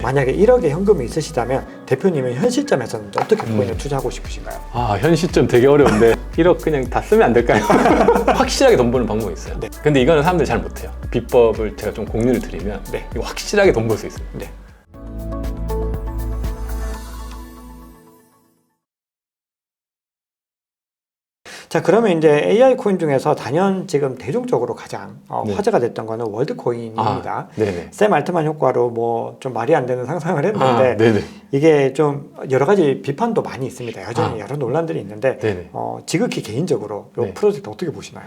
만약에 1억의 현금이 있으시다면 대표님은 현 시점에서는 어떻게 코인을 투자하고 싶으신가요? 현 시점 되게 어려운데 1억 그냥 다 쓰면 안 될까요? 확실하게 돈 버는 방법이 있어요. 네. 근데 이거는 사람들이 잘 못해요. 비법을 제가 좀 공유를 드리면 네. 이거 확실하게 돈 벌 수 있어요. 네. 자, 그러면 이제 AI 코인 중에서 단연 지금 대중적으로 가장 네. 화제가 됐던 거는 월드코인입니다. 네네. 샘 알트만 효과로 뭐 좀 말이 안 되는 상상을 했는데 네네. 이게 좀 여러 가지 비판도 많이 있습니다. 여전히 여러 논란들이 있는데 네네. 지극히 개인적으로 이 네. 프로젝트 어떻게 보시나요?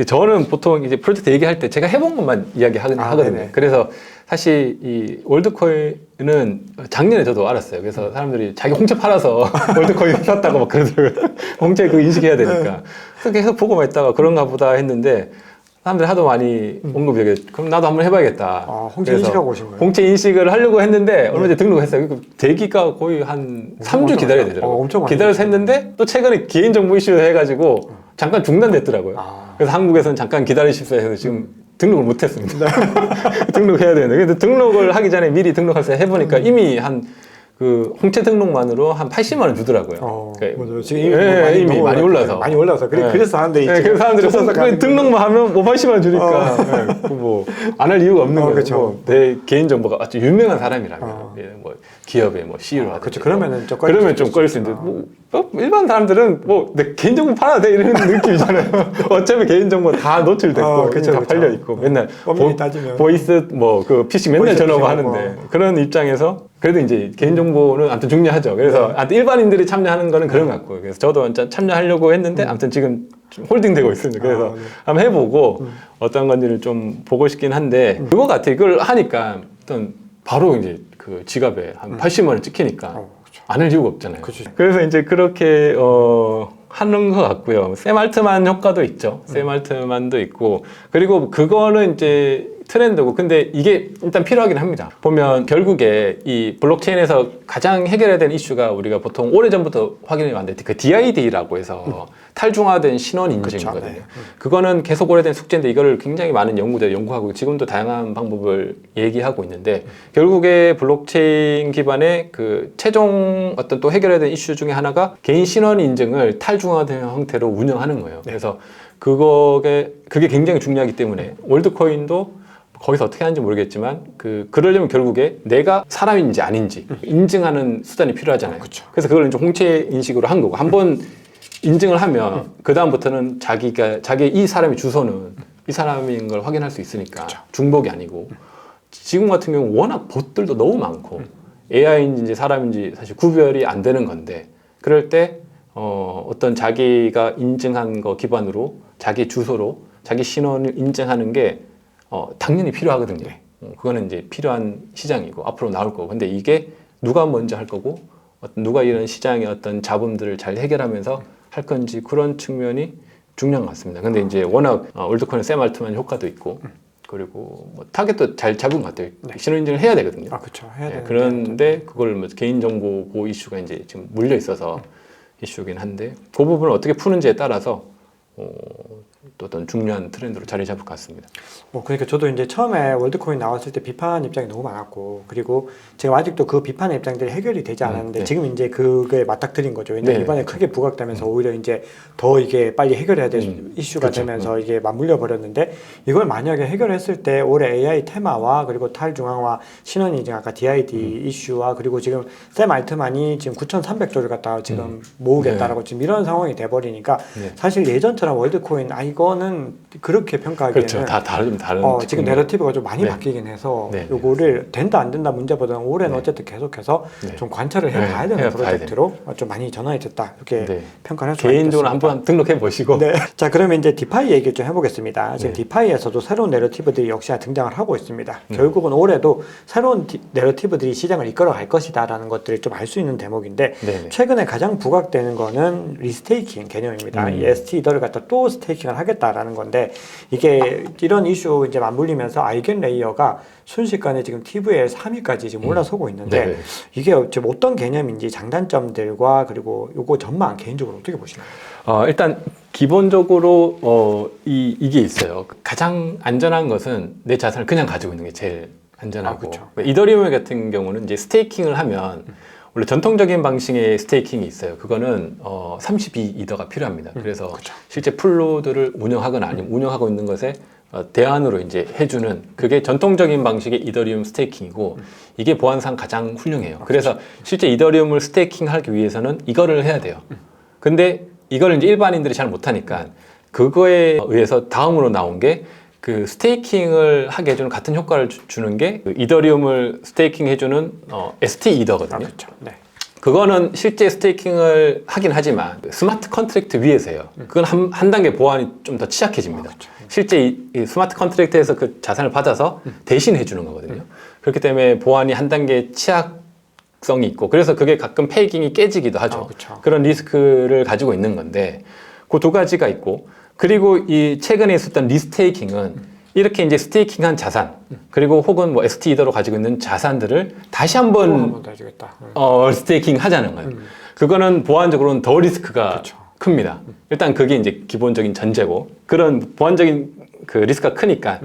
저는 보통 이제 프로젝트 얘기할 때 제가 해본 것만 하거든요. 네네. 그래서 사실 이 월드코인은 작년에 저도 알았어요. 그래서 사람들이 자기 홍채 팔아서 월드코인 샀다고 막 그러더라고요. 홍채 그거 인식해야 되니까. 그래서 계속 보고만 있다가 그런가 보다 했는데 사람들이 하도 많이 언급이 되게 그럼 나도 한번 해봐야겠다. 홍채 그래서 인식하고 오신 거예요? 홍채 인식을 하려고 했는데 얼마 전에 등록했어요. 그 대기가 거의 한 3주 기다려야 되더라고요. 엄청 많이 기다려서 했는데 또 최근에 개인정보 이슈 해가지고 잠깐 중단됐더라고요. 그래서 한국에서는 잠깐 기다리십시오 해서 지금 등록을 못했습니다. 등록해야 되는데 근데 등록을 하기 전에 미리 등록해서 해보니까 이미 그 홍채 등록만으로 한 80만 원 주더라고요. 맞아요. 지금 이미 많이 올라서. 많이 올라서. 그래서 사람들이 그래서 사람들이 등록만 하면 80만 원 주니까 뭐 안 할 이유가 없는 거예요. 그렇죠. 내 개인 정보가 아주 유명한 사람이라면 뭐 기업의 뭐 CEO라든지 그렇죠. 그러면 좀 꺼릴 수 있는데 일반 사람들은 뭐 내 개인 정보 팔아도 돼 이런 느낌이잖아요. 어차피 개인 정보 다 노출됐고 다 팔려 있고 맨날 보이스 뭐 그 피싱 맨날 전화하고 하는데 그런 입장에서 그래도 이제 개인정보는 아무튼 중요하죠. 그래서 아무튼 일반인들이 참여하는 거는 그런 것 같고요. 그래서 저도 참여하려고 했는데 아무튼 지금 좀 홀딩되고 있습니다. 그래서 한번 해보고 어떤 건지를 좀 보고 싶긴 한데 그거 같아요. 이걸 하니까 어떤 바로 이제 그 지갑에 한 80만 원 찍히니까 안 할 이유가 없잖아요. 그래서 이제 그렇게 하는 것 같고요. 샘 알트만 효과도 있죠. 샘 알트만도 있고 그리고 그거는 이제 트렌드고 근데 이게 일단 필요하긴 합니다. 보면 결국에 이 블록체인에서 가장 해결해야 되는 이슈가 우리가 보통 오래전부터 확인해 왔는데 그 DID라고 해서 탈중화된 신원 인증이거든요. 그렇죠. 네. 그거는 계속 오래된 숙제인데 이거를 굉장히 많은 연구자들이 연구하고 지금도 다양한 방법을 얘기하고 있는데 결국에 블록체인 기반의 그 최종 어떤 또 해결해야 되는 이슈 중에 하나가 개인 신원 인증을 탈중화된 형태로 운영하는 거예요. 그래서 그게 굉장히 중요하기 때문에 월드코인도 거기서 어떻게 하는지 모르겠지만 그러려면 결국에 내가 사람인지 아닌지 인증하는 수단이 필요하잖아요. 그래서 그걸 이제 홍채 인식으로 한 거고 한번 인증을 하면 그 다음부터는 자기의 이 사람의 주소는 이 사람인 걸 확인할 수 있으니까 중복이 아니고 지금 같은 경우 워낙 봇들도 너무 많고 AI인지 사람인지 사실 구별이 안 되는 건데 그럴 때 어떤 자기가 인증한 거 기반으로 자기 주소로 자기 신원을 인증하는 게 당연히 필요하거든요. 그거는 이제 필요한 시장이고 앞으로 나올 거고 근데 이게 누가 먼저 할 거고 누가 이런 시장의 어떤 잡음들을 잘 해결하면서 할 건지 그런 측면이 중요한 것 같습니다. 근데 이제 워낙 월드코인 샘 알트만 효과도 있고 그리고 뭐 타겟도 잘 잡은 것 같아요. 신원 인증을 해야 되거든요. 그렇죠. 해야 되는데. 그런데 그걸 뭐 개인정보 보호 이슈가 이제 지금 물려 있어서 이슈긴 한데 그 부분을 어떻게 푸는지에 따라서 또 어떤 중요한 트렌드로 자리 잡을 것 같습니다. 그러니까 저도 이제 처음에 월드코인 나왔을 때 비판 입장이 너무 많았고 그리고 지금 아직도 그 비판의 입장들이 해결이 되지 않았는데 지금 이제 그게 맞닥뜨린 거죠. 왜냐면 이번에 크게 부각되면서 오히려 이제 더 이게 빨리 해결해야 될 이슈가 되면서 이게 맞물려 버렸는데 이걸 만약에 해결했을 때 올해 AI 테마와 그리고 탈중앙화 신원인증 아까 DID 이슈와 그리고 지금 샘 알트만이 지금 9,300조를 갖다가 지금 모으겠다라고 지금 이런 상황이 돼버리니까 사실 예전처럼 월드코인 이거는 그렇게 평가하기에는 그렇죠. 다 다른 지금 내러티브가 좀 많이 바뀌긴 해서 요거를 된다 안 된다 문제보다는 올해는 어쨌든 계속해서 좀 관찰을 해봐야 되는 프로젝트로 좀 많이 전환이 됐다 이렇게 평가를 할 수가 있겠습니다. 개인적으로 한번 등록해 보시고 자 그러면 이제 디파이 얘기 좀 해보겠습니다. 지금 디파이에서도 새로운 내러티브들이 역시 등장을 하고 있습니다. 결국은 올해도 새로운 내러티브들이 시장을 이끌어 갈 것이다 라는 것들을 좀 알 수 있는 대목인데 최근에 가장 부각되는 거는 리스테이킹 개념입니다. 이 ST더를 갖다 또 스테이킹을 하겠다라는 건데 이게 이런 이슈 이제 맞물리면서 아이겐 레이어가 순식간에 지금 TV에 3위까지 지금 올라서고 있는데 이게 지금 어떤 개념인지 장단점들과 그리고 요거 전망 개인적으로 어떻게 보시나요? 일단 기본적으로 이게 있어요. 가장 안전한 것은 내 자산을 그냥 가지고 있는 게 제일 안전하고 이더리움 같은 경우는 이제 스테이킹을 하면 원래 전통적인 방식의 스테이킹이 있어요. 그거는 32이더가 필요합니다. 그래서 실제 풀노드를 운영하거나 아니면 운영하고 있는 것에 대안으로 이제 해주는 그게 전통적인 방식의 이더리움 스테이킹이고 이게 보안상 가장 훌륭해요. 그래서 실제 이더리움을 스테이킹하기 위해서는 이거를 해야 돼요. 근데 이걸 이제 일반인들이 잘 못하니까 그거에 의해서 다음으로 나온 게 그 스테이킹을 하게 해주는 같은 효과를 주는 게 그 이더리움을 스테이킹 해주는 ST 이더거든요. 그렇죠. 네. 그거는 실제 스테이킹을 하긴 하지만 스마트 컨트랙트 위에서요. 그건 한 단계 보안이 좀 더 취약해집니다. 실제 이 스마트 컨트랙트에서 그 자산을 받아서 대신 해주는 거거든요. 그렇기 때문에 보안이 한 단계 취약성이 있고 그래서 그게 가끔 페이킹이 깨지기도 하죠. 그런 리스크를 가지고 있는 건데 그 두 가지가 있고 그리고 이 최근에 있었던 리스테이킹은 이렇게 이제 스테이킹한 자산 그리고 혹은 뭐 ST 이더로 가지고 있는 자산들을 다시 한번 스테이킹 하자는 거예요. 그거는 보안적으로는 더 리스크가 큽니다. 일단 그게 이제 기본적인 전제고 그런 보안적인 그 리스크가 크니까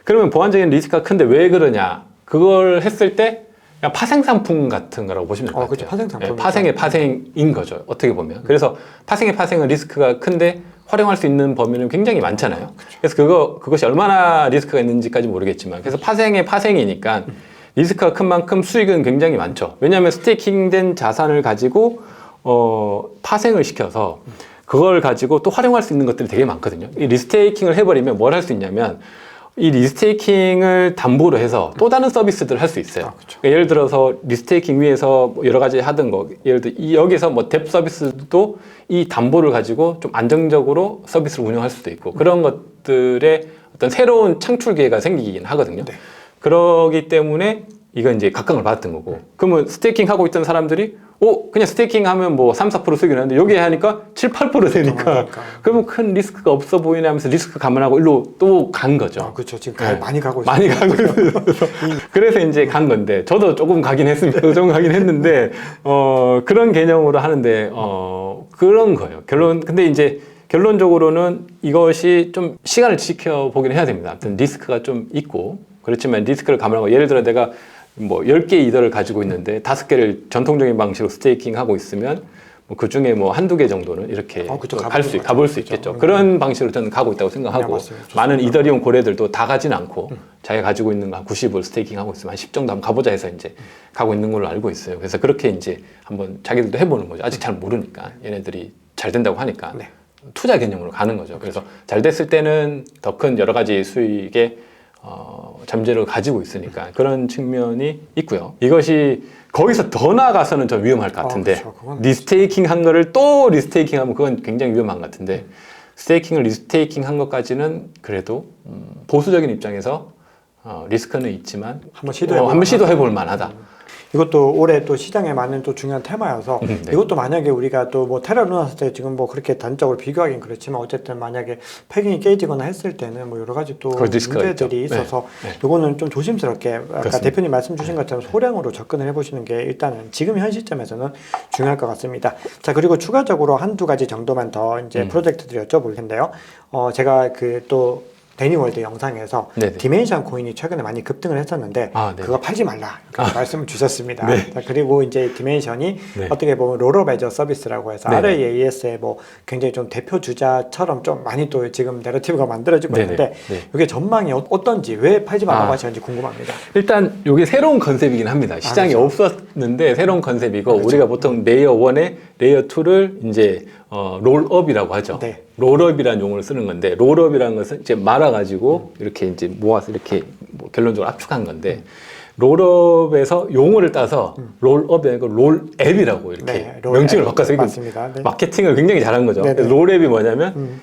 그러면 보안적인 리스크가 큰데 왜 그러냐? 그걸 했을 때 그냥 파생 상품 같은 거라고 보시면 될 것 같아요. 그렇죠. 파생 상품. 파생의 파생인 거죠. 어떻게 보면. 그래서 파생의 파생은 리스크가 큰데 활용할 수 있는 범위는 굉장히 많잖아요. 그래서 그것이 얼마나 리스크가 있는지까지 모르겠지만 그래서 파생의 파생이니까 리스크가 큰 만큼 수익은 굉장히 많죠. 왜냐하면 스테이킹된 자산을 가지고 파생을 시켜서 그걸 가지고 또 활용할 수 있는 것들이 되게 많거든요. 이 리스테이킹을 해버리면 뭘 할 수 있냐면 이 리스테이킹을 담보로 해서 또 다른 서비스들을 할 수 있어요. 그러니까 예를 들어서 리스테이킹 위에서 뭐 여러 가지 하던 거, 예를 들어 여기서 뭐 뎁 서비스도 이 담보를 가지고 좀 안정적으로 서비스를 운영할 수도 있고 그런 것들의 어떤 새로운 창출 기회가 생기긴 하거든요. 그러기 때문에 이건 이제 각광을 받았던 거고 그러면 스테이킹 하고 있던 사람들이 그냥 스테이킹 하면 뭐 3, 4% 수익이 나는데 여기에 하니까 7, 8% 되니까 그러면 큰 리스크가 없어 보이네 하면서 리스크 감안하고 일로 또 간 거죠. 그렇죠. 지금 많이 가고 있어요. 많이 가고 있어요. 그래서 이제 간 건데 저도 조금 가긴 했습니다. 조금 가긴 했는데 그런 개념으로 하는데 그런 거예요. 근데 이제 결론적으로는 이것이 좀 시간을 지켜보긴 해야 됩니다. 아무튼 리스크가 좀 있고 그렇지만 리스크를 감안하고 예를 들어 내가 뭐 10개 이더를 가지고 있는데 5개를 전통적인 방식으로 스테이킹하고 있으면 뭐 그 중에 뭐 한두 개 정도는 이렇게 가볼 수 있겠죠. 그런 방식으로 저는 가고 있다고 생각하고 많은 이더리움 고래들도 다 가진 않고 자기가 가지고 있는 거 한 90을 스테이킹하고 있으면 한 10 정도 한번 가보자 해서 이제 가고 있는 걸로 알고 있어요. 그래서 그렇게 이제 한번 자기들도 해보는 거죠. 아직 잘 모르니까 얘네들이 잘 된다고 하니까 투자 개념으로 가는 거죠. 그래서 잘 됐을 때는 더 큰 여러 가지 수익의 잠재력을 가지고 있으니까 그런 측면이 있고요. 이것이 거기서 더 나아가서는 좀 위험할 것 같은데 리스테이킹 한 거를 또 리스테이킹 하면 그건 굉장히 위험한 것 같은데 스테이킹을 리스테이킹 한 것까지는 그래도 보수적인 입장에서 리스크는 있지만 한번 시도해 볼 만하다. 이것도 올해 또 시장에 맞는 또 중요한 테마여서 이것도 만약에 우리가 또 뭐 테러 일어났을 때 지금 뭐 그렇게 단적으로 비교하기는 그렇지만 어쨌든 만약에 패킹이 깨지거나 했을 때는 뭐 여러 가지 또 문제들이 있어서 이거는 좀 조심스럽게 아까 그렇습니다. 대표님 말씀 주신 것처럼 소량으로 접근을 해보시는 게 일단은 지금 현 시점에서는 중요할 것 같습니다. 자, 그리고 추가적으로 한두 가지 정도만 더 이제 프로젝트들을 여쭤볼 텐데요. 제가 그 또 데니월드 영상에서 디멘션 코인이 최근에 많이 급등을 했었는데 그거 팔지 말라 이렇게 말씀을 주셨습니다. 자, 그리고 이제 디멘션이 어떻게 보면 롤업 애저 서비스라고 해서 RAAS의 뭐 굉장히 좀 대표 주자처럼 좀 많이 또 지금 내러티브가 만들어지고 있는데 이게 전망이 어떤지 왜 팔지 말라고 하시는지 궁금합니다. 일단 이게 새로운 컨셉이긴 합니다. 시장에 없었는데 새로운 컨셉이고 우리가 보통 레이어 1에 레이어 2를 이제 롤업이라고 하죠. 롤업이라는 용어를 쓰는 건데 롤업이라는 것은 이제 말아가지고 이렇게 이제 모아서 이렇게 뭐 결론적으로 압축한 건데 롤업에서 용어를 따서 롤업이 아니고 롤앱이라고 이렇게 명칭을 바꿔서 마케팅을 굉장히 잘한 거죠. 롤앱이 뭐냐면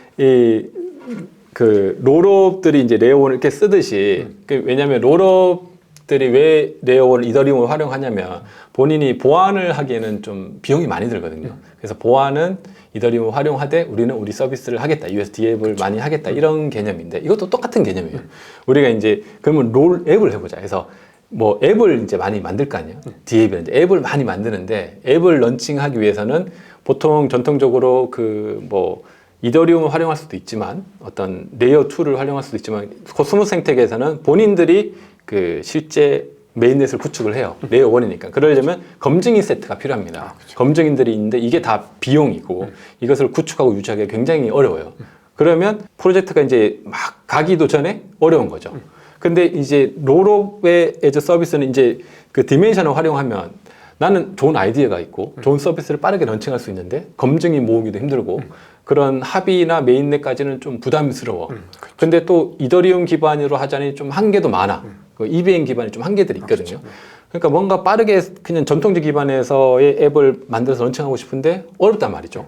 그 롤업들이 이제 레이어1을 이렇게 쓰듯이 왜냐하면 롤업들이 왜 레이어1 이더리움을 활용하냐면 본인이 보안을 하기에는 좀 비용이 많이 들거든요. 그래서 보안은 이더리움을 활용하되 우리는 우리 서비스를 하겠다. USD 앱을 많이 하겠다. 이런 개념인데 이것도 똑같은 개념이에요. 우리가 이제 그러면 롤 앱을 해보자 해서 뭐 앱을 이제 많이 만들 거 아니에요. D앱이라는 앱을 많이 만드는데 앱을 런칭하기 위해서는 보통 전통적으로 그 뭐 이더리움을 활용할 수도 있지만 어떤 레이어 2를 활용할 수도 있지만 코스모스 생태계에서는 본인들이 그 실제 메인넷을 구축을 해요. 레이어 1이니까. 그러려면 검증인 세트가 필요합니다. 그렇죠. 검증인들이 있는데 이게 다 비용이고 이것을 구축하고 유지하기가 굉장히 어려워요. 그러면 프로젝트가 이제 막 가기도 전에 어려운 거죠. 근데 이제 롤업의 에즈 서비스는 이제 그 디멘션을 활용하면 나는 좋은 아이디어가 있고 좋은 서비스를 빠르게 런칭할 수 있는데 검증이 모으기도 힘들고 그런 합의나 메인넷까지는 좀 부담스러워. 근데 또 이더리움 기반으로 하자니 좀 한계도 많아. 그 EVM 기반이 좀 한계들이 있거든요. 그러니까 뭔가 빠르게 그냥 전통적 기반에서의 앱을 만들어서 런칭하고 싶은데 어렵단 말이죠.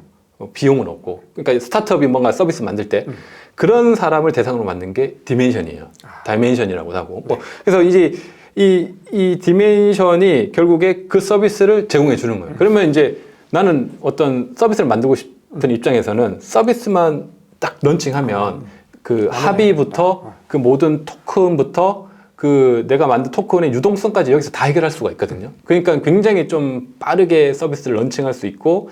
비용은 없고. 그러니까 스타트업이 뭔가 서비스 만들 때 그런 사람을 대상으로 만든 게 디멘션이에요. 다이멘션이라고 하고. 뭐 그래서 이제 이 디멘션이 결국에 그 서비스를 제공해 주는 거예요. 그러면 이제 나는 어떤 서비스를 만들고 싶은 입장에서는 서비스만 딱 런칭하면 그 합의부터 그 모든 토큰부터 그 내가 만든 토큰의 유동성까지 여기서 다 해결할 수가 있거든요. 그러니까 굉장히 좀 빠르게 서비스를 런칭할 수 있고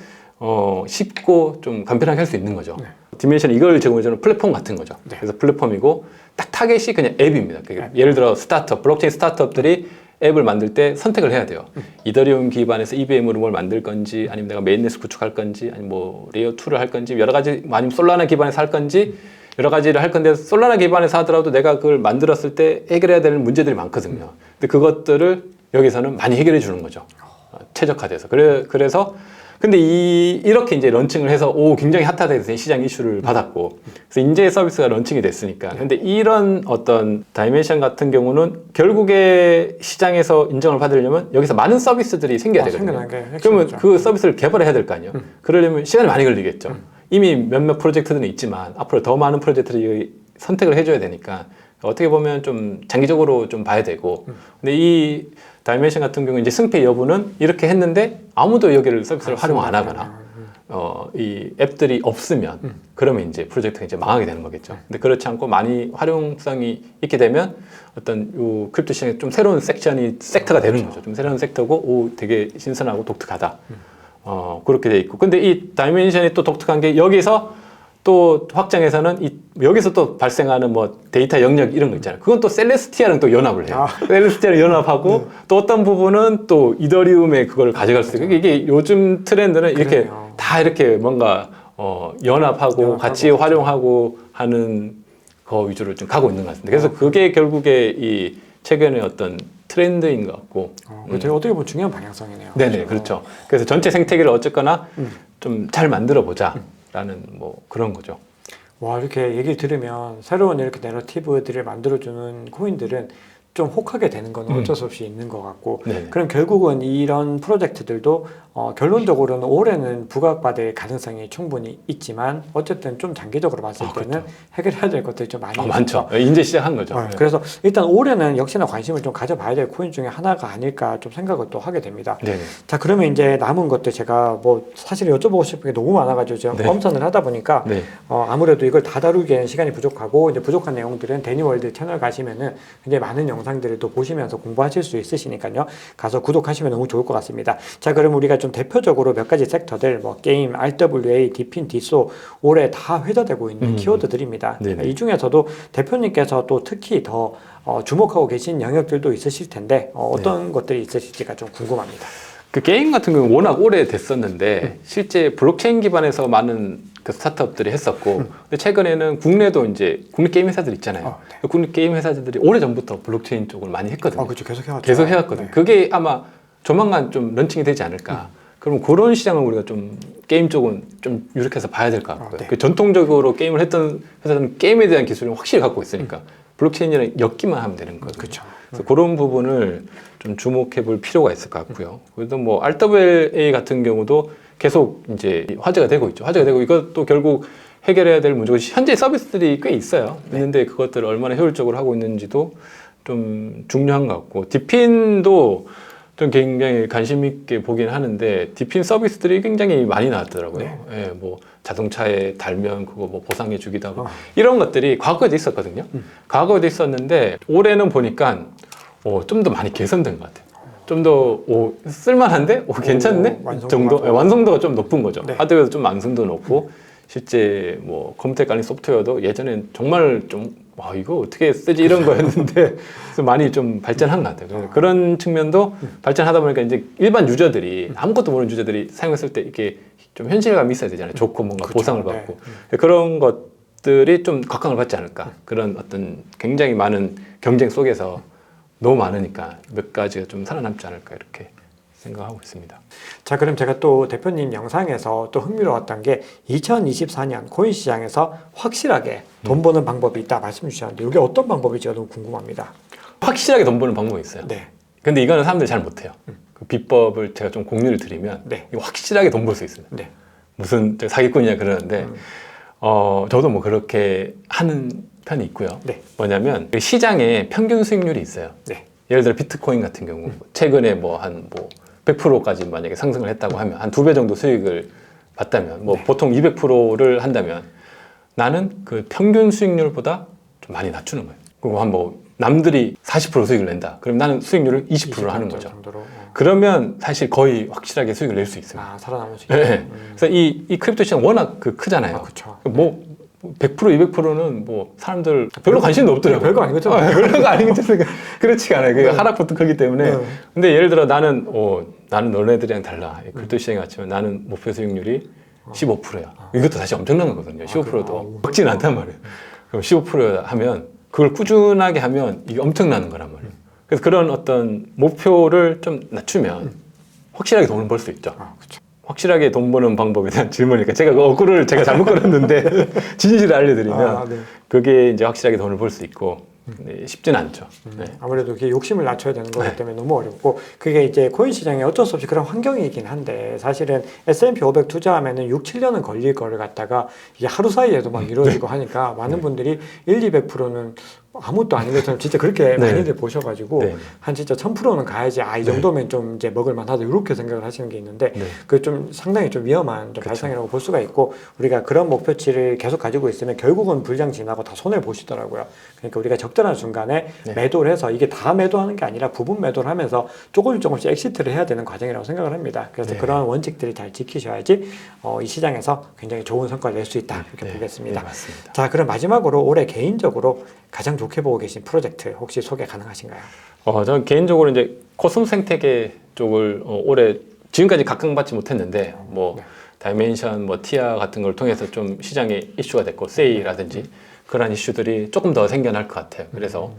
쉽고 좀 간편하게 할 수 있는 거죠. 디멘션 이걸 제공해주는 플랫폼 같은 거죠. 그래서 플랫폼이고 딱 타겟이 그냥 앱입니다. 예를 들어 스타트업, 블록체인 스타트업들이 앱을 만들 때 선택을 해야 돼요. 이더리움 기반에서 EVM으로 뭘 만들 건지, 아니면 내가 메인넷을 구축할 건지, 아니면 뭐 레이어 2를 할 건지, 여러 가지, 아니면 솔라나 기반에서 할 건지, 여러 가지를 할 건데 솔라나 기반에서 하더라도 내가 그걸 만들었을 때 해결해야 되는 문제들이 많거든요. 근데 그것들을 여기서는 많이 해결해 주는 거죠. 최적화돼서. 그래서 근데 이렇게 이제 런칭을 해서 굉장히 핫하다해서 시장 이슈를 받았고, 그래서 이제 서비스가 런칭이 됐으니까. 근데 이런 어떤 다이멘션 같은 경우는 결국에 시장에서 인정을 받으려면 여기서 많은 서비스들이 생겨야 되거든요. 그러면 그 서비스를 개발해야 될 거 아니에요. 그러려면 시간이 많이 걸리겠죠. 이미 몇몇 프로젝트들은 있지만 앞으로 더 많은 프로젝트들이 선택을 해줘야 되니까 어떻게 보면 좀 장기적으로 좀 봐야 되고. 근데 이 다이멘션 같은 경우 이제 승패 여부는 이렇게 했는데 아무도 여기를 서비스를 활용 안 하거나 이 앱들이 없으면 그러면 이제 프로젝트가 이제 망하게 되는 거겠죠. 근데 그렇지 않고 많이 활용성이 있게 되면 어떤 요 크립토 시장에 좀 새로운 섹터가 되는 거죠. 좀 새로운 섹터고 되게 신선하고 독특하다. 그렇게 돼 있고. 근데 이 다이멘션이 또 독특한 게 여기서 또 확장해서는 여기서 또 발생하는 뭐 데이터 영역 이런 거 있잖아요. 그건 또 셀레스티아랑 또 연합을 해요. 셀레스티아랑 연합하고 또 어떤 부분은 또 이더리움에 그걸 가져갈 수 있고. 이게 요즘 트렌드는 이렇게 다 이렇게 뭔가 연합하고 같이 활용하고 하는 거 위주로 좀 가고 있는 것 같습니다. 그래서 그게 결국에 이 최근의 어떤 트렌드인 것 같고. 되게 어떻게 보면 중요한 방향성이네요. 네네, 그렇죠. 그래서 전체 생태계를 어쨌거나 좀 잘 만들어 보자. 라는 뭐 그런 거죠. 와, 이렇게 얘기를 들으면 새로운 이렇게 내러티브들을 만들어주는 코인들은 좀 혹하게 되는 건 어쩔 수 없이 있는 것 같고, 네네. 그럼 결국은 이런 프로젝트들도 결론적으로는 올해는 부각받을 가능성이 충분히 있지만 어쨌든 좀 장기적으로 봤을 때는 그렇죠. 해결해야 될 것들이 좀 많이 많죠. 이제 시작한 거죠. 그래서 일단 올해는 역시나 관심을 좀 가져봐야 될 코인 중에 하나가 아닐까 좀 생각을 또 하게 됩니다. 네네. 자, 그러면 이제 남은 것들 제가 뭐 사실 여쭤보고 싶은 게 너무 많아가지고 제가 검선을 하다 보니까 네. 아무래도 이걸 다 다루기에는 시간이 부족하고, 이제 부족한 내용들은 데니월드 채널 가시면은 굉장히 많은 영상들을 또 보시면서 공부하실 수 있으시니까요. 가서 구독하시면 너무 좋을 것 같습니다. 자, 그럼 우리가 좀 대표적으로 몇 가지 섹터들, 뭐 게임, RWA, 디핀, 디소 올해 다 회자되고 있는 키워드들입니다. 네네. 이 중에서도 대표님께서 또 특히 더 주목하고 계신 영역들도 있으실 텐데 어떤 것들이 있으실지가 좀 궁금합니다. 그 게임 같은 경우는 워낙 오래 됐었는데 실제 블록체인 기반에서 많은 그 스타트업들이 했었고, 근데 최근에는 국내도 이제 국내 게임 회사들 있잖아요. 네. 국내 게임 회사들이 오래 전부터 블록체인 쪽을 많이 했거든요. 그렇죠. 계속 해왔죠. 계속 해왔거든요. 네. 그게 아마 조만간 좀 런칭이 되지 않을까. 그럼 그런 시장을 우리가 좀 게임 쪽은 좀 유력해서 봐야 될 것 같고요. 네. 그 전통적으로 게임을 했던 회사들은 게임에 대한 기술을 확실히 갖고 있으니까 블록체인이랑 엮기만 하면 되는 거죠. 그렇죠. 그래서 그런 부분을 좀 주목해 볼 필요가 있을 것 같고요. 그래도 뭐 RWA 같은 경우도 계속 이제 화제가 되고 있죠. 화제가 되고 이것도 결국 해결해야 될 문제고, 현재 서비스들이 꽤 있어요. 있는데 그것들을 얼마나 효율적으로 하고 있는지도 좀 중요한 것 같고, 디핀도 좀 굉장히 관심 있게 보긴 하는데 디핀 서비스들이 굉장히 많이 나왔더라고요. 예, 뭐 자동차에 달면 그거 뭐 보상해 주기도 하고 이런 것들이 과거에도 있었거든요. 과거에도 있었는데 올해는 보니까 좀 더 많이 개선된 것 같아요. 좀 더 쓸만한데 괜찮네 완성도가 정도. 더. 완성도가 좀 높은 거죠. 네. 하드웨어도 좀 완성도 높고 실제 뭐 컴퓨터 관련 소프트웨어도 예전엔 정말 좀 와, 이거 어떻게 쓰지 이런 거였는데 그래서 많이 좀 발전한 것 같아요. 그래서 그런 측면도 발전하다 보니까 이제 일반 유저들이 아무것도 모르는 유저들이 사용했을 때 이게 좀 현실감이 있어야 되잖아요. 좋고 뭔가 그렇죠. 보상을 받고 그런 것들이 좀 각광을 받지 않을까. 그런 어떤 굉장히 많은 경쟁 속에서 너무 많으니까 몇 가지가 좀 살아남지 않을까 이렇게 생각하고 있습니다. 자, 그럼 제가 또 대표님 영상에서 또 흥미로웠던 게 2024년 코인 시장에서 확실하게 돈 버는 방법이 있다 말씀 주셨는데 이게 어떤 방법일지가 너무 궁금합니다. 확실하게 돈 버는 방법이 있어요. 네. 근데 이거는 사람들이 잘 못해요. 그 비법을 제가 좀 공유를 드리면 네. 이거 확실하게 돈 벌 수 있습니다. 네. 무슨 사기꾼이냐 그러는데 저도 뭐 그렇게 하는 편이 있고요. 네. 뭐냐면 시장에 평균 수익률이 있어요. 네. 예를 들어 비트코인 같은 경우 최근에 뭐 한 100%까지 만약에 상승을 했다고 하면 한 2배 정도 수익을 봤다면 뭐 네. 보통 200%를 한다면 나는 그 평균 수익률보다 좀 많이 낮추는 거예요. 그리고 한 뭐 남들이 40% 수익을 낸다. 그럼 나는 수익률을 20%를 하는 거죠. 정도로. 그러면 사실 거의 확실하게 수익을 낼 수 있습니다. 아, 살아남을 수 네. 있게. 그래서 이 크립토 시장 워낙 크잖아요. 아, 그렇죠. 뭐 100%, 200%는 뭐 사람들 별로 관심도 없더라고요. 별거 아니겠죠. 별거 아니겠죠. 그렇지가 않아요. 그 하락부터 크기 때문에. 네. 근데 예를 들어 나는 너네들이랑 달라. 크립토 시장에 왔지만 나는 목표 수익률이 15%야. 이것도 사실 엄청난 거거든요. 15%도 적지는 않단 말이에요. 그럼 15% 하면 그걸 꾸준하게 하면 이게 엄청나는 거란 말이에요. 그래서 그런 어떤 목표를 좀 낮추면 확실하게 돈을 벌 수 있죠. 아, 그렇죠. 확실하게 돈 버는 방법에 대한 질문이니까 제가 그 어구를 제가 잘못 걸었는데 진실을 알려드리면 네. 그게 이제 확실하게 돈을 벌 수 있고 네, 쉽진 않죠. 네. 아무래도 그게 욕심을 낮춰야 되는 거기 때문에 너무 어렵고 그게 이제 코인 시장에 어쩔 수 없이 그런 환경이긴 한데 사실은 S&P 500 투자하면은 6, 7년은 걸릴 거를 갖다가 이게 하루 사이에도 막 이루어지고 하니까 많은 분들이 200%는 아무것도 아닌 것처럼 진짜 그렇게 많이들 보셔가지고 한 진짜 1000%는 가야지 이 정도면 좀 이제 먹을만하다 이렇게 생각을 하시는 게 있는데 그 좀 상당히 좀 위험한 좀 발상이라고 볼 수가 있고 우리가 그런 목표치를 계속 가지고 있으면 결국은 불장 지나고 다 손해 보시더라고요. 그러니까 우리가 적절한 순간에 매도를 해서 이게 다 매도하는 게 아니라 부분 매도를 하면서 조금씩 엑시트를 해야 되는 과정이라고 생각을 합니다. 그래서 그런 원칙들을 잘 지키셔야지 이 시장에서 굉장히 좋은 성과를 낼 수 있다 이렇게 보겠습니다. 맞습니다. 자, 그럼 마지막으로 올해 개인적으로 가장 좋게 보고 계신 프로젝트 혹시 소개 가능하신가요? 저는 개인적으로 이제 코스모 생태계 쪽을 올해 지금까지 각광받지 못했는데 뭐 다이멘션, 뭐 티아 같은 걸 통해서 좀 시장에 이슈가 됐고 세이라든지 그런 이슈들이 조금 더 생겨날 것 같아요. 그래서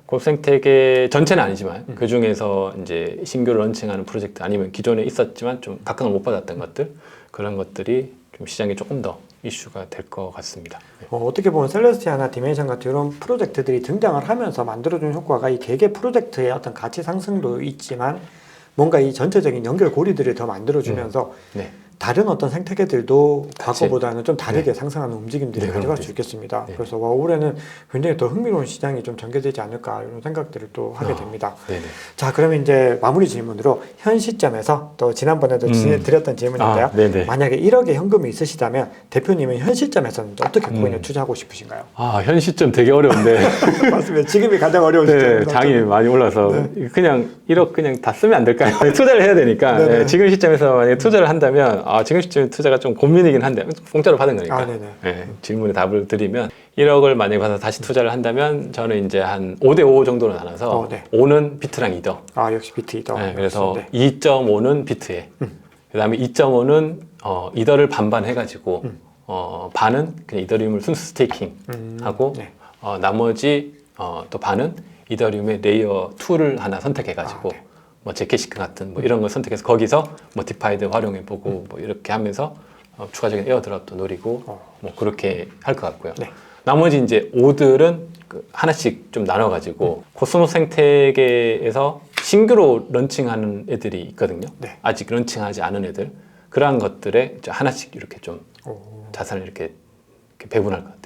코스모 생태계 전체는 아니지만 그 중에서 이제 신규 런칭하는 프로젝트 아니면 기존에 있었지만 좀 각광을 못 받았던 것들 그런 것들이 좀 시장에 조금 더 이슈가 될 것 같습니다. 어떻게 보면 셀레스티아나 디멘션 같은 이런 프로젝트들이 등장을 하면서 만들어준 효과가 이 개개 프로젝트의 어떤 가치 상승도 있지만 뭔가 이 전체적인 연결고리들을 더 만들어주면서 다른 어떤 생태계들도 과거보다는 좀 다르게 상승하는 움직임들이 가져갈 수 있겠습니다. 그래서 올해는 굉장히 더 흥미로운 시장이 좀 전개되지 않을까 이런 생각들을 또 하게 됩니다. 자, 그러면 이제 마무리 질문으로 현 시점에서 또 지난번에도 드렸던 질문인데요. 만약에 1억의 현금이 있으시다면 대표님은 현 시점에서는 어떻게 코인에 투자하고 싶으신가요? 현 시점 되게 어려운데 맞습니다. 지금이 가장 어려운 시점입니다. 장이 많이 올라서 그냥 1억 그냥 다 쓰면 안 될까요? 투자를 해야 되니까 지금 시점에서 만약에 투자를 한다면 지금 시점에 투자가 좀 고민이긴 한데 공짜로 받은 거니까 질문에 답을 드리면 1억을 만약에 받아서 다시 투자를 한다면 저는 이제 한 5대5 정도로 나눠서 5는 비트랑 이더 역시 비트 이더 그래서 2.5는 비트에 그 다음에 2.5는 이더를 반반 해가지고 반은 그냥 이더리움을 순수 스테이킹 하고 나머지 또 반은 이더리움의 레이어 2를 하나 선택해가지고 뭐 제캐시크 같은 뭐 이런 걸 선택해서 거기서 뭐 디파이드 활용해보고 뭐 이렇게 하면서 추가적인 에어드랍도 노리고 뭐 그렇게 할 것 같고요. 나머지 이제 5들은 하나씩 좀 나눠가지고 코스모 생태계에서 신규로 런칭하는 애들이 있거든요. 아직 런칭하지 않은 애들 그러한 것들에 이제 하나씩 이렇게 좀 자산을 이렇게 배분할 것 같아요.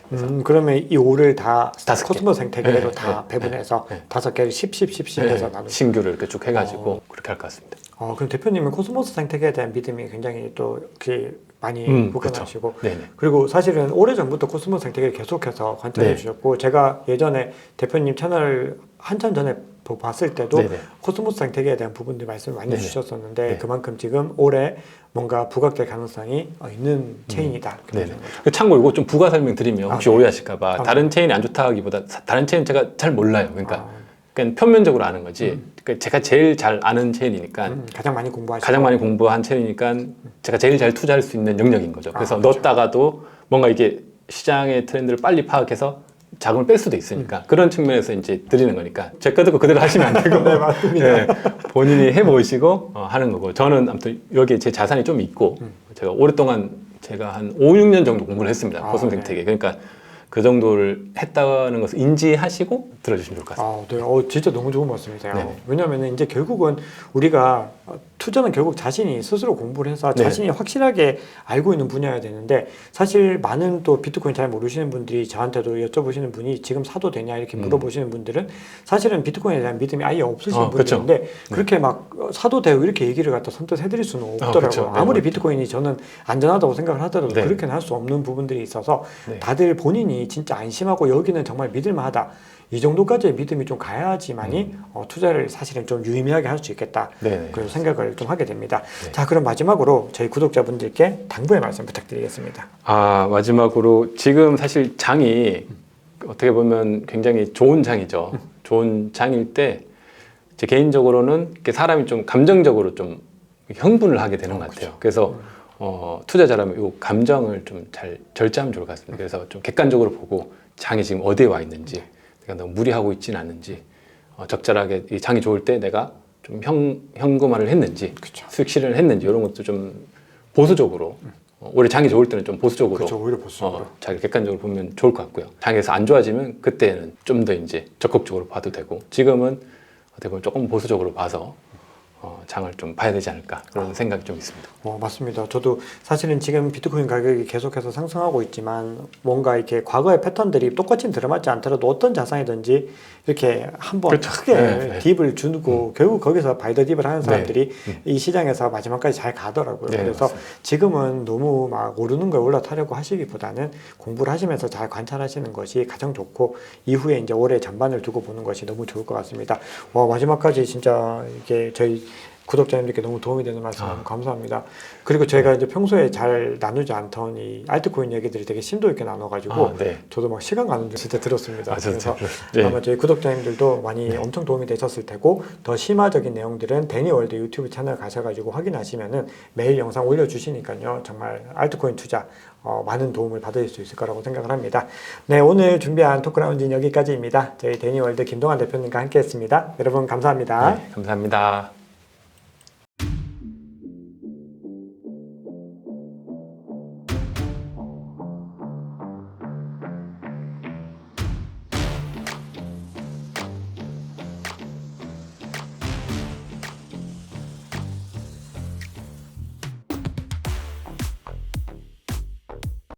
그러면 이 5를 다 코스모 생태계로 네, 다 배분해서 5개를 10 해서 나누고 신규를 이렇게 쭉 해가지고 그렇게 할 것 같습니다. 그럼 대표님은 코스모스 생태계에 대한 믿음이 굉장히 또 많이 부근하시고 그리고 사실은 오래전부터 코스모스 생태계를 계속해서 관찰해 주셨고 제가 예전에 대표님 채널 한참 전에 봤을 때도 네네. 코스모스 생태계에 대한 부분들 말씀을 많이 네네. 주셨었는데 네. 그만큼 지금 올해 뭔가 부각될 가능성이 있는 체인이다. 네네. 그런 거죠. 참고 이거 좀 부가 설명드리면 혹시 네. 오해하실까봐 다른 체인이 안 좋다기보다 다른 체인 제가 잘 몰라요. 그러니까 표면적으로 아는 거지. 그러니까 제가 제일 잘 아는 체인이니까 가장 많이 공부하시고 가장 많이 공부한 체인이니까 제가 제일 잘 투자할 수 있는 영역인 거죠. 그래서 그렇죠. 넣었다가도 뭔가 이게 시장의 트렌드를 빨리 파악해서 자금을 뺄 수도 있으니까 그런 측면에서 이제 드리는 거니까 제 거 듣고 그대로 하시면 안 되고 네, 맞습니다. 네, 본인이 해보시고 하는 거고 저는 아무튼 여기에 제 자산이 좀 있고 제가 오랫동안 제가 한 5, 6년 정도 공부를 했습니다. 코스모생태계. 그러니까 그 정도를 했다는 것을 인지하시고 들어주시면 좋을 것 같습니다. 네. 진짜 너무 좋은 말씀이세요. 네네. 왜냐하면 이제 결국은 우리가 투자는 결국 자신이 스스로 공부를 해서 네네. 자신이 확실하게 알고 있는 분야여야 되는데 사실 많은 또 비트코인 잘 모르시는 분들이 저한테도 여쭤보시는 분이 지금 사도 되냐 이렇게 물어보시는 분들은 사실은 비트코인에 대한 믿음이 아예 없으신 그렇죠. 분들인데 그렇게 막 사도 돼요 이렇게 얘기를 갖다 선뜻 해드릴 수는 없더라고요. 그렇죠. 네, 아무리 비트코인이 저는 안전하다고 생각을 하더라도 네. 그렇게는 할 수 없는 부분들이 있어서 네. 다들 본인이 진짜 안심하고 여기는 정말 믿을만하다. 이 정도까지의 믿음이 좀 가야지만이 투자를 사실은 좀 유의미하게 할 수 있겠다. 네네. 그런 생각을 좀 하게 됩니다. 네. 자, 그럼 마지막으로 저희 구독자분들께 당부의 말씀 부탁드리겠습니다. 마지막으로 지금 사실 장이 어떻게 보면 굉장히 좋은 장이죠. 좋은 장일 때 제 개인적으로는 이렇게 사람이 좀 감정적으로 좀 흥분을 하게 되는 것 같아요. 그래서 투자자라면 이 감정을 좀 잘 절제하면 좋을 것 같습니다. 그래서 좀 객관적으로 보고 장이 지금 어디에 와 있는지, 내가 너무 무리하고 있지는 않는지, 적절하게 이 장이 좋을 때 내가 좀 현금화를 했는지, 그쵸. 수익 실현을 했는지 이런 것도 좀 보수적으로. 올해 장이 좋을 때는 좀 보수적으로, 그렇죠. 오히려 보수적으로. 잘 객관적으로 보면 좋을 것 같고요. 장에서 안 좋아지면 그때는 좀 더 이제 적극적으로 봐도 되고, 지금은 어떻게 보면 조금 보수적으로 봐서 장을 좀 봐야 되지 않을까 그런 생각이 좀 있습니다. 맞습니다. 저도 사실은 지금 비트코인 가격이 계속해서 상승하고 있지만 뭔가 이렇게 과거의 패턴들이 똑같이 들어맞지 않더라도 어떤 자산이든지 이렇게 한번 그렇죠. 크게 네. 딥을 주고 결국 거기서 바이더 딥을 하는 사람들이 네. 이 시장에서 마지막까지 잘 가더라고요. 네, 그래서 맞습니다. 지금은 너무 막 오르는 걸 올라타려고 하시기보다는 공부를 하시면서 잘 관찰하시는 것이 가장 좋고 이후에 이제 올해 전반을 두고 보는 것이 너무 좋을 것 같습니다. 마지막까지 진짜 이게 저희 구독자님들께 너무 도움이 되는 말씀 감사합니다. 그리고 저희가 이제 평소에 잘 나누지 않던 이 알트코인 얘기들이 되게 심도 있게 나눠가지고 네. 저도 막 시간 가는 줄 진짜 들었습니다. 그래서 네. 아마 저희 구독자님들도 많이 엄청 도움이 되셨을 테고 더 심화적인 내용들은 데니월드 유튜브 채널 가셔가지고 확인하시면은 매일 영상 올려주시니까요. 정말 알트코인 투자 많은 도움을 받을 수 있을 거라고 생각을 합니다. 네, 오늘 준비한 토크라운지는 여기까지입니다. 저희 데니월드 김동환 대표님과 함께했습니다. 여러분 감사합니다. 네, 감사합니다.